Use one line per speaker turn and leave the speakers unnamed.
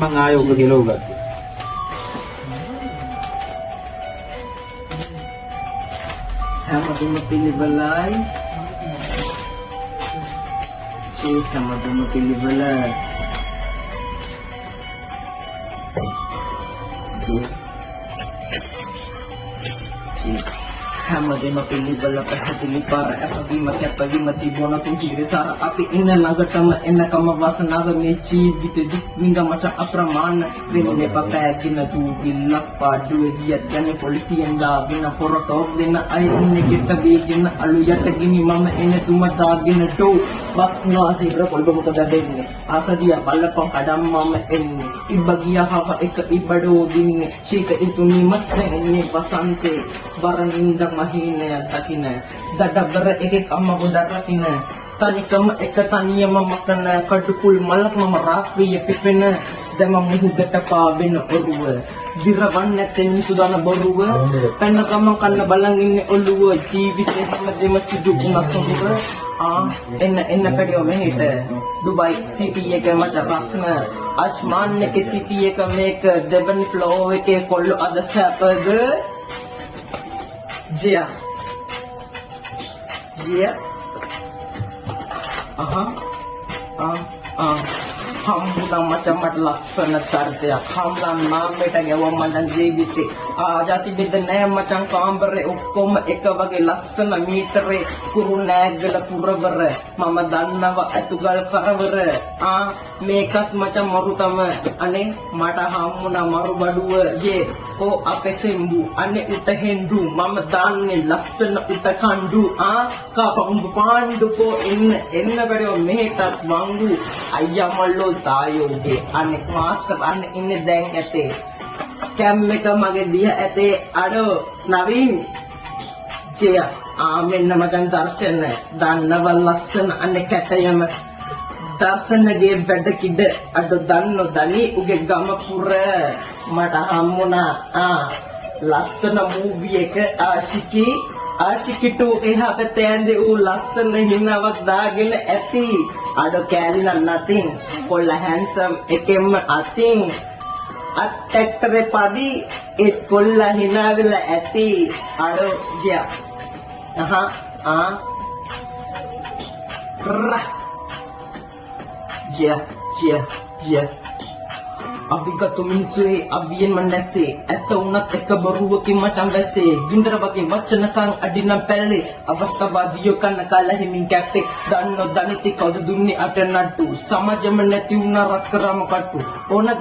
මං ආයෙ ඔබ ගෙලව ගත්තා.
හැමදෙම පිළිබලයි. හැමදෙම පිළිබල. හැමදෙම පිළිබල පැහැදිලි පාර අපිම කැපවීම තිබුණ පිළිසාර අපි ඉන්න ළඟටම එන්නකම වාසනාව මේ ජීවිත දුක් විඳ මට අප්‍රමාණ වෙන්නේ පපෑගෙන දුවිල්ලක් පාඩුවේ ගියත් යන්නේ පොලිසියෙන් දාගෙන පොරටෝක් දෙන්න අය ඉන්නේ ගෙට වේගෙන අලු යට ගිනි මම එන තුම දාගෙන ඩෝ බස් නාතිර කොල්බ මොකද දෙන්නේ ආසදියා බල්ලපන් කඩම් මම එන්නේ ඉබ්බගියා හව එක ඉබඩෝ දින්නේ ශීත ඉතුනි මත් එන්නේ වසන්තේ වරනින්ද මහිනය දකින්න දඩබර එකෙක් අම්ම ගොඩක් රකින්න තනිකම එක තනියම මකන කටුකුල් මලක් මම රාත්‍රියේ පිපෙන දැම මුහුදට පාවෙන ඔරුව දිරවන්න නැත්නම් මිසුදාන බොරුව පැන්න ගම කන්න බලන් ඉන්නේ ඔළුව ජීවිතේ හැමදෙම සිදු වුණා සොඳුර එන්න පැඩියෝ මෙහෙට දුබයි සිටි එක මට රස්න අච්මාන් එකේ සිටි එක මේක දෙවනි ෆ්ලෝ එකේ කොල්ල අද සැපද Jia. හම්බුනා මට ලස්සන චරිතයක් හම්බුනා නාමයට ගැවුවා මං ජීවිතේ ආජාති බෙද නෑ මචං කාමරේ ඔක්කොම එක වගේ ලස්සන මීටරේ කුරු නෑගල පුරවර මම දන්නව අතුගල් කරවර මේකත් මචං මරුතම අනේ මට හම්බුනා මරු බඩුව යේ ඕ අපේ සෙම්බු අනේ උට හෙන්දු මම දාන්නේ ලස්සන උට කණ්ඩු කපඹ පාණ්ඩු කෝ එන්න බඩෝ මෙහෙටත් වංගු අයියා මල්ලෝ සායෝගේ අනෙක් මාස්ටර් අන්න ඉන්නේ දැන් ඇතේ කැම් එක මගේ දිහ ඇතේ අඩෝ නවීන් ජය මෙන්න මචං දර්ශන දන්නව ලස්සන අනේ කැටයම දර්ශනගේ වැඩ කිඩ අඩෝ දන්නෝ දනි උගේ ගම පුර මට හම්බුණා ලස්සන මූවි එක ආශිකිටු එහා පැත්තේ ඇඳේ ඌ ලස්සන හිනාවක් දාගෙන ඇති අඩ කෑලි නතින් කොල්ල හැන්සම් එකෙම අතින් අට්ටෙක්ටරේ පදි ඒ කොල්ල හිනාවිල ඇති අඩ ජියා ජියා අභිගතු මිනිසුේ අභියෙන් මනසේ ඇත උනත් එක බරුවකින් මටන් වැසේ ගින්දර වගේ වචනකන් අඩිනම් පැල්ලේ අවස්ථාවාදියෝ කන්න කලහිමින් කැප්ටේ දන්නෝ දනිති කවුද දුන්නේ අට නට්ටු සමාජෙම නැති උනා රත් කරම කට්ටු ඕන